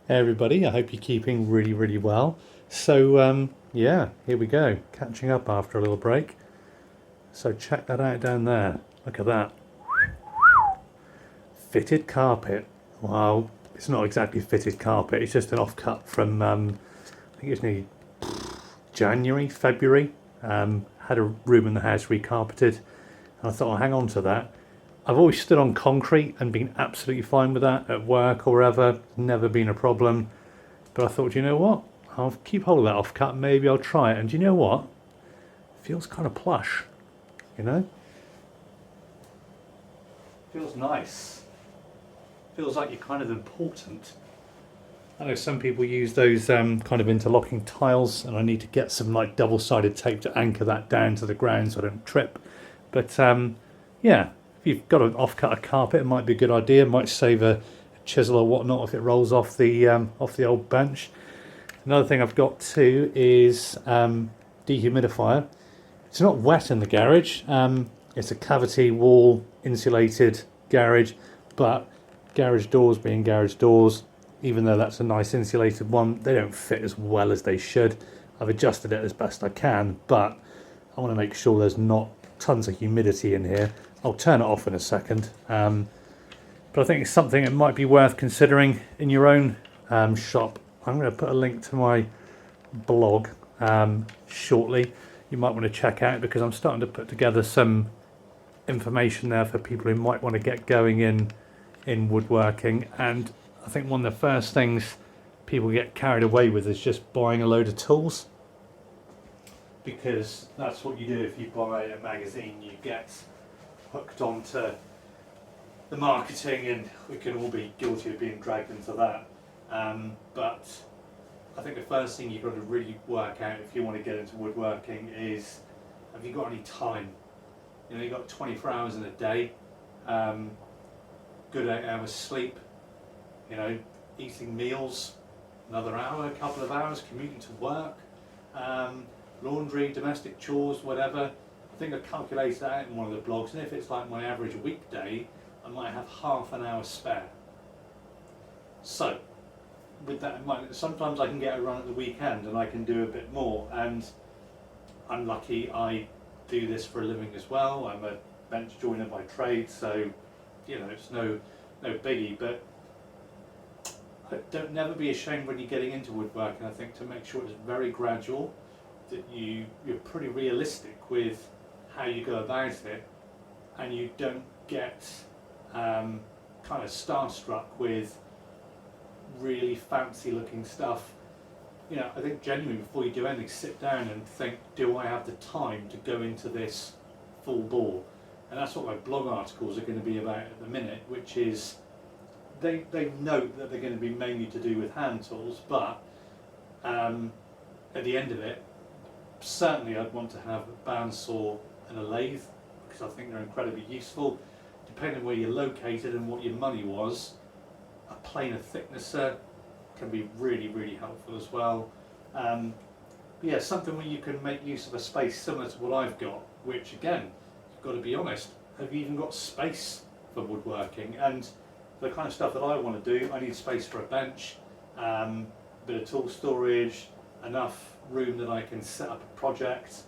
Hey everybody, I hope you're keeping really well. So, yeah, here we go. Catching up after a little break. So, check that out down there. Look at that. Fitted carpet. Well, it's not exactly fitted carpet, it's just an offcut from, I think it's nearly January, February. Had a room in the house recarpeted, and I thought I'll hang on to that. I've always stood on concrete and been absolutely fine with that at work or wherever, never been a problem. But I thought, you know what? I'll keep hold of that offcut. Maybe I'll try it. And do you know what? It feels kind of plush. You know, feels nice. Feels like you're kind of important. I know some people use those kind of interlocking tiles, and I need to get some like double-sided tape to anchor that down to the ground so I don't trip. But yeah, if you've got an offcut of carpet, it might be a good idea. It might save a chisel or whatnot if it rolls off the old bench. Another thing I've got too is dehumidifier. It's not wet in the garage. It's a cavity wall insulated garage, but garage doors being garage doors, even though that's a nice insulated one, they don't fit as well as they should. I've adjusted it as best I can, but I want to make sure there's not tons of humidity in here. I'll turn it off in a second. But I think it's something that might be worth considering in your own shop. I'm going to put a link to my blog shortly. You might want to check out because I'm starting to put together some information there for people who might want to get going in woodworking. And I think one of the first things people get carried away with is just buying a load of tools, because that's what you do if you buy a magazine. You get hooked onto the marketing, and we can all be guilty of being dragged into that. But I think the first thing you've got to really work out if you want to get into woodworking is, have you got any time? You know, you've got 24 hours in a day, good 8 hours sleep, you know, eating meals, another hour, a couple of hours, commuting to work, laundry, domestic chores, whatever. I think I calculated that out in one of the blogs, and if it's like my average weekday, I might have half an hour spare. So, with that in mind, sometimes I can get a run at the weekend and I can do a bit more, and I'm lucky I do this for a living as well. I'm a bench joiner by trade, so you know it's no biggie. But don't never be ashamed when you're getting into woodworking. I think to make sure it's very gradual, that you're pretty realistic with how you go about it, and you don't get kind of starstruck with really fancy looking stuff. You know, I think genuinely before you do anything, sit down and think, do I have the time to go into this full bore? And that's what my blog articles are going to be about at the minute, which is they note that they're going to be mainly to do with hand tools, but at the end of it, certainly I'd want to have a bandsaw and a lathe, because I think they're incredibly useful. Depending where you're located and what your money was, a planer thicknesser can be really helpful as well. But yeah, something where you can make use of a space similar to what I've got, which again, you've got to be honest, have you even got space for woodworking? And the kind of stuff that I want to do, I need space for a bench, a bit of tool storage, enough room that I can set up a project.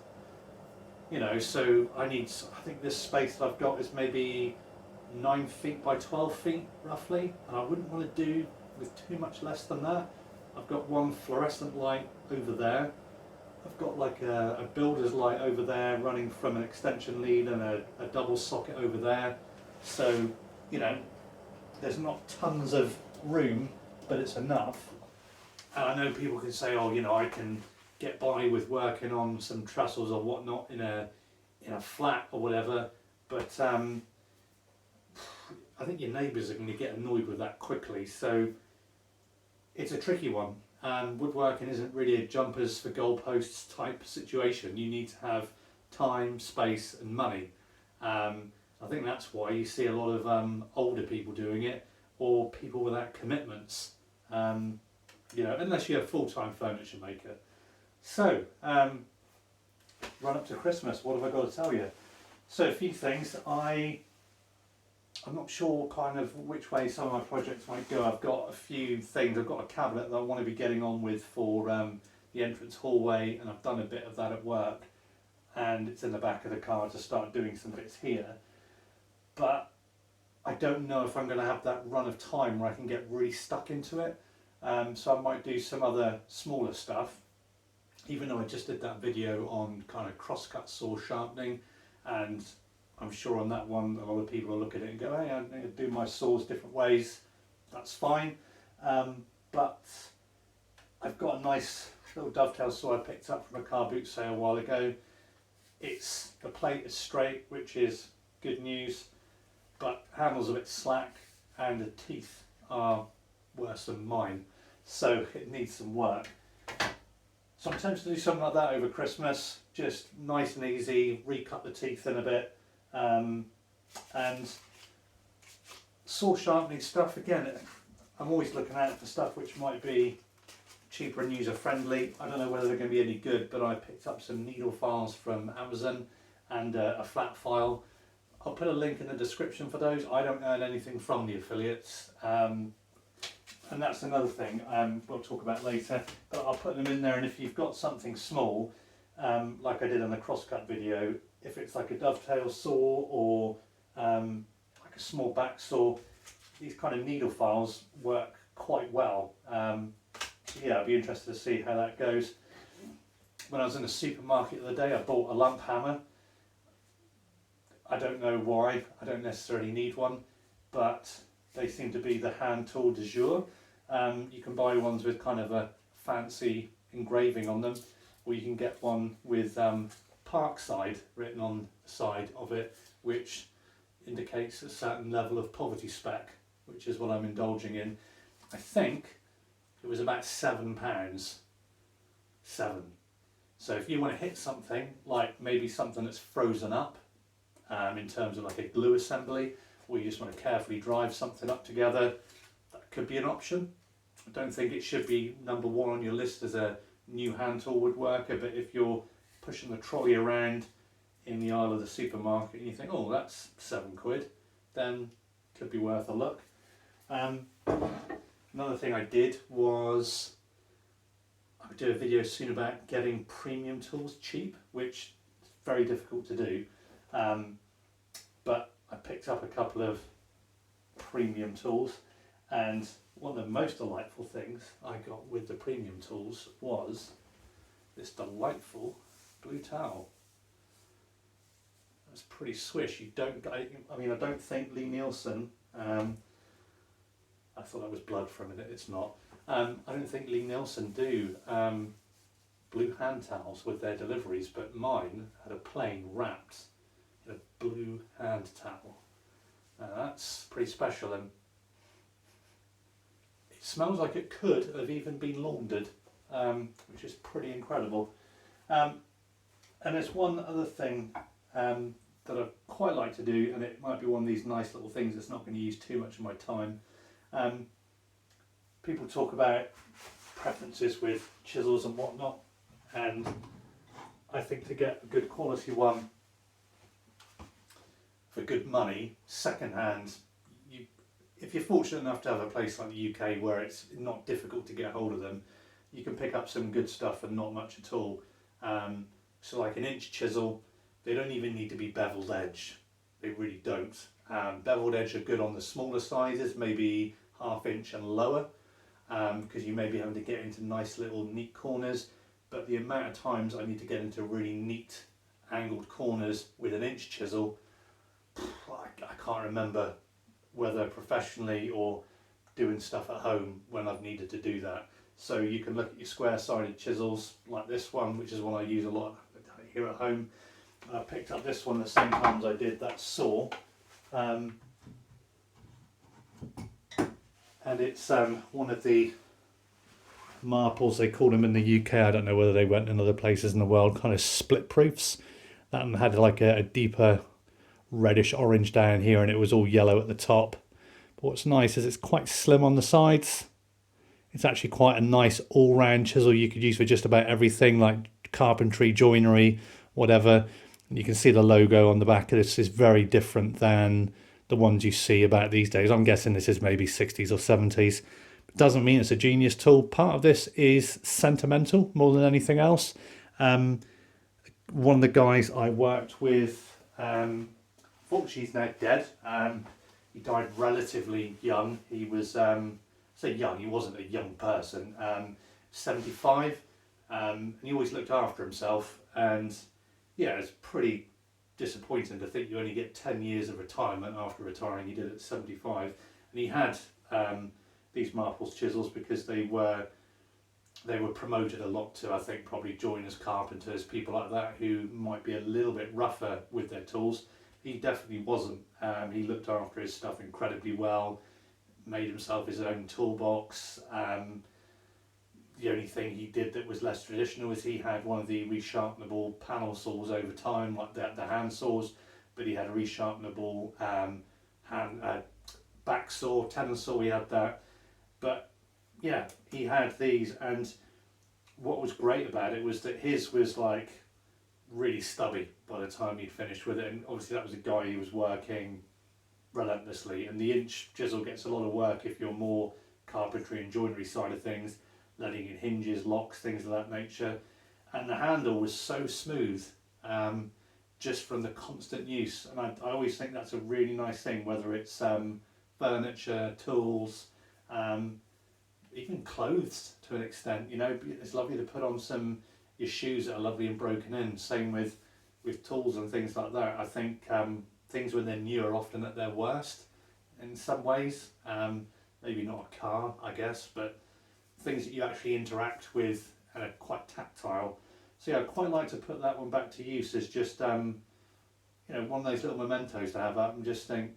You know, so I think this space that I've got is maybe 9 feet by 12 feet roughly, and I wouldn't want to do with too much less than that. I've got one fluorescent light over there. I've got like a builder's light over there running from an extension lead, and a double socket over there. So, you know, there's not tons of room, but it's enough. And I know people can say, oh, you know, I can get by with working on some trestles or whatnot in a flat or whatever, but I think your neighbours are going to get annoyed with that quickly. So it's a tricky one. Woodworking isn't really a jumpers for goalposts type situation. You need to have time, space and money. I think that's why you see a lot of older people doing it, or people without commitments, you know, unless you're a full-time furniture maker. So, run up to Christmas, what have I got to tell you? So a few things. I I'm not sure kind of which way some of my projects might go. I've got a few things. I've got a cabinet that I want to be getting on with for the entrance hallway, and I've done a bit of that at work, and it's in the back of the car to start doing some bits here. But I don't know if I'm going to have that run of time where I can get really stuck into it. So I might do some other smaller stuff, even though I just did that video on kind of crosscut saw sharpening, and I'm sure on that one a lot of people will look at it and go, hey, I need to do my saws different ways. That's fine. But I've got a nice little dovetail saw I picked up from a car boot sale a while ago. The plate is straight, which is good news, but handle's a bit slack and the teeth are worse than mine, so it needs some work. So I'm tempted to do something like that over Christmas, just nice and easy, recut the teeth in a bit. And saw sharpening stuff, again, I'm always looking out for stuff which might be cheaper and user friendly. I don't know whether they're going to be any good, but I picked up some needle files from Amazon and a flat file. I'll put a link in the description for those. I don't earn anything from the affiliates, and that's another thing we'll talk about later, but I'll put them in there. And if you've got something small, like I did on the crosscut video, if it's like a dovetail saw or like a small back saw, these kind of needle files work quite well. So yeah, I'd be interested to see how that goes. When I was in a supermarket the other day, I bought a lump hammer. I don't know why, I don't necessarily need one, but they seem to be the hand tool du jour. You can buy ones with kind of a fancy engraving on them, or you can get one with Parkside written on the side of it, which indicates a certain level of poverty spec, which is what I'm indulging in. I think it was about £7. So if you want to hit something like maybe something that's frozen up in terms of like a glue assembly, or you just want to carefully drive something up together, that could be an option. I don't think it should be number one on your list as a new hand tool woodworker, but if you're pushing the trolley around in the aisle of the supermarket and you think, oh, that's £7, then it could be worth a look. Another thing I did was, I'll do a video soon about getting premium tools cheap, which is very difficult to do. But I picked up a couple of premium tools, and one of the most delightful things I got with the premium tools was this delightful blue towel. It's pretty swish. You don't, I mean, I don't think Lee Nielsen, I thought that was blood for a minute, it's not. I don't think Lee Nielsen do blue hand towels with their deliveries, but mine had a plain wrapped in a blue hand towel. That's pretty special, and it smells like it could have even been laundered, which is pretty incredible. And there's one other thing that I quite like to do, and it might be one of these nice little things that's not going to use too much of my time. People talk about preferences with chisels and whatnot, and I think to get a good quality one for good money, second hand, if you're fortunate enough to have a place like the UK where it's not difficult to get hold of them, you can pick up some good stuff for not much at all. So like an inch chisel, they don't even need to be beveled edge. They really don't. Beveled edge are good on the smaller sizes, maybe 1/2 inch and lower, because you may be having to get into nice little neat corners, but the amount of times I need to get into really neat angled corners with an inch chisel, I can't remember whether professionally or doing stuff at home when I've needed to do that. So you can look at your square-sided chisels like this one, which is one I use a lot here at home. I picked up this one the same time as I did that saw, and it's one of the Marples, they call them in the UK, I don't know whether they went in other places in the world, kind of split proofs. That one had like a deeper reddish orange down here, and it was all yellow at the top. But what's nice is it's quite slim on the sides. It's actually quite a nice all-round chisel you could use for just about everything, like carpentry, joinery, whatever. And you can see the logo on the back of this is very different than the ones you see about these days. I'm guessing this is maybe 60s or 70s. Doesn't mean it's a genius tool. Part of this is sentimental more than anything else. Um, One of the guys I worked with, fortunately he's now dead. He died relatively young. He was, say young, he wasn't a young person, 75. And he always looked after himself. And yeah, it's pretty disappointing to think you only get 10 years of retirement after retiring. He did it at 75. And he had these marbles chisels because they were promoted a lot to, I think, probably joiners, carpenters, people like that who might be a little bit rougher with their tools. He definitely wasn't. He looked after his stuff incredibly well, made himself his own toolbox. The only thing he did that was less traditional is he had one of the resharpenable panel saws over time, like the hand saws, but he had a resharpenable back saw, tenon saw, he had that. But yeah, he had these, and what was great about it was that his was like really stubby by the time he'd finished with it, and obviously that was a guy who was working relentlessly, and the inch chisel gets a lot of work if you're more carpentry and joinery side of things, letting in hinges, locks, things of that nature. And the handle was so smooth, just from the constant use, and I always think that's a really nice thing, whether it's furniture, tools, even clothes to an extent. It's lovely to put on your shoes that are lovely and broken in. Same with tools and things like that. I think things when they're new are often at their worst in some ways. Maybe not a car, I guess, but things that you actually interact with and are quite tactile. So yeah, I'd quite like to put that one back to use as just one of those little mementos to have up and just think,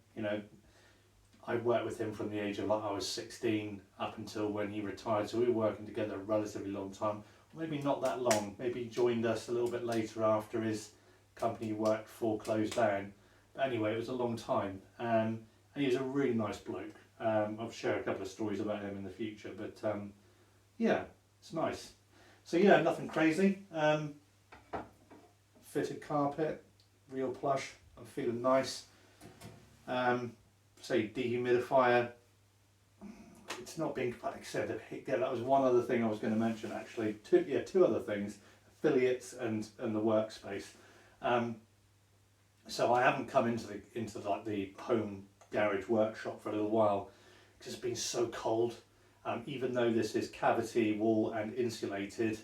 I worked with him from the age of I was 16 up until when he retired, so we were working together a relatively long time. Maybe not that long, maybe he joined us a little bit later after his company he worked for closed down. But anyway, it was a long time, and he was a really nice bloke. I'll share a couple of stories about him in the future, but yeah, it's nice. So yeah, nothing crazy. Fitted carpet, real plush, I'm feeling nice. Say dehumidifier, it's not being, like I said, that was one other thing I was going to mention actually. Two other things, affiliates and the workspace. So I haven't come into the home garage workshop for a little while because it's been so cold. Even though this is cavity wall and insulated,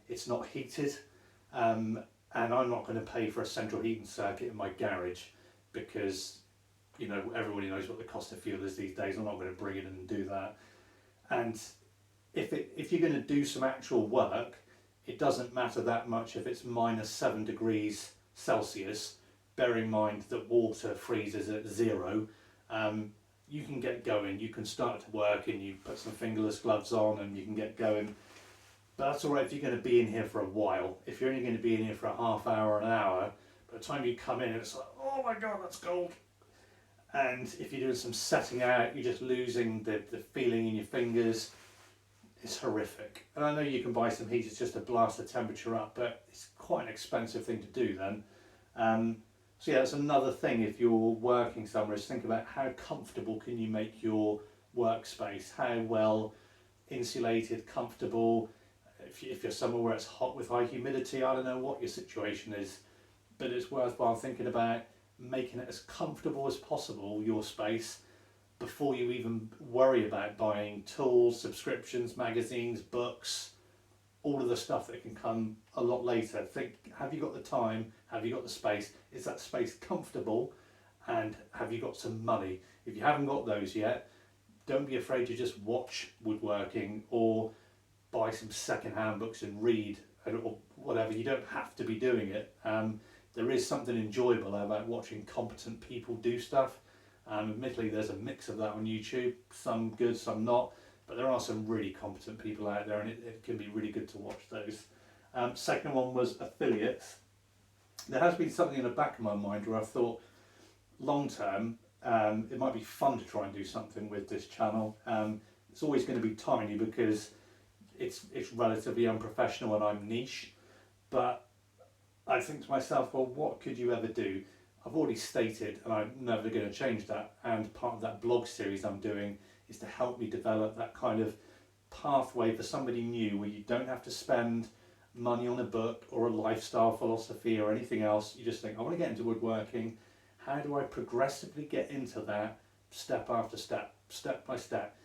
it's not heated, and I'm not going to pay for a central heating circuit in my garage because everybody knows what the cost of fuel is these days. I'm not going to bring it in and do that. And if you're going to do some actual work, it doesn't matter that much if it's -7 degrees Celsius. Bear in mind that water freezes at 0. You can get going, you can start to work, and you put some fingerless gloves on and you can get going. But that's alright if you're going to be in here for a while. If you're only going to be in here for a half hour, an hour, by the time you come in it's like, oh my god, that's cold. And if you're doing some setting out, you're just losing the feeling in your fingers. It's horrific. And I know you can buy some heaters just to blast the temperature up, but it's quite an expensive thing to do then. So yeah, that's another thing if you're working somewhere, is think about how comfortable can you make your workspace, how well insulated, comfortable. If you're somewhere where it's hot with high humidity, I don't know what your situation is, but it's worthwhile thinking about making it as comfortable as possible, your space, before you even worry about buying tools, subscriptions, magazines, books, all of the stuff that can come a lot later. Think, have you got the time? Have you got the space? Is that space comfortable? And have you got some money? If you haven't got those yet, don't be afraid to just watch woodworking or buy some second-hand books and read, or whatever. You don't have to be doing it. There is something enjoyable about watching competent people do stuff. Admittedly, there's a mix of that on YouTube, some good, some not, but there are some really competent people out there, and it can be really good to watch those. Second one was affiliates. There has been something in the back of my mind where I thought, long term, it might be fun to try and do something with this channel. It's always going to be tiny because it's relatively unprofessional and I'm niche, but I think to myself, well, what could you ever do? I've already stated, and I'm never going to change that. And part of that blog series I'm doing is to help me develop that kind of pathway for somebody new, where you don't have to spend money on a book or a lifestyle philosophy or anything else. You just think, I want to get into woodworking. How do I progressively get into that, step after step, step by step?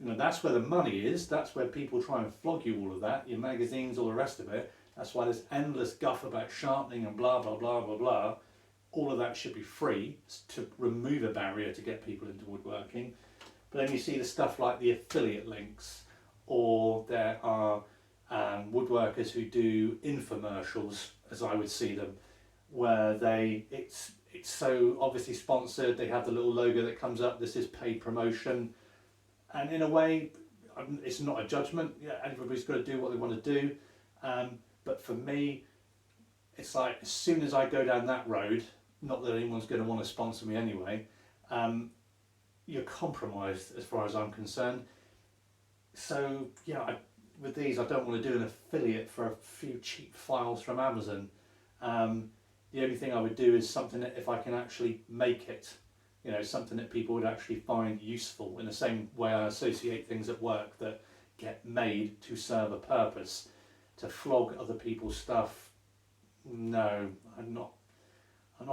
That's where the money is. That's where people try and flog you all of that, your magazines, all the rest of it. That's why there's endless guff about sharpening and blah blah blah blah blah. All of that should be free to remove a barrier to get people into woodworking. But then you see the stuff like the affiliate links, or there are woodworkers who do infomercials, as I would see them, where it's so obviously sponsored. They have the little logo that comes up. This is paid promotion, and in a way, it's not a judgment. Yeah, everybody's got to do what they want to do. But for me, it's like as soon as I go down that road, not that anyone's going to want to sponsor me anyway, you're compromised as far as I'm concerned. So yeah, with these, I don't want to do an affiliate for a few cheap files from Amazon. The only thing I would do is something that if I can actually make it, something that people would actually find useful, in the same way I associate things at work that get made to serve a purpose. To flog other people's stuff, no, I'm not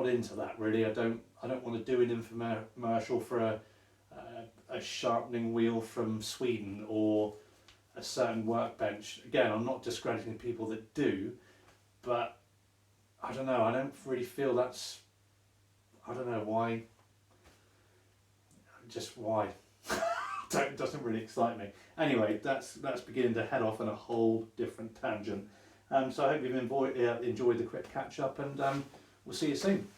into that really. I don't want to do an infomercial for a sharpening wheel from Sweden or a certain workbench. Again, I'm not discrediting people that do, but I don't know. I don't really feel that's. I don't know why. Just why. It doesn't really excite me. Anyway, that's beginning to head off on a whole different tangent. So I hope you've enjoyed the quick catch up, and we'll see you soon.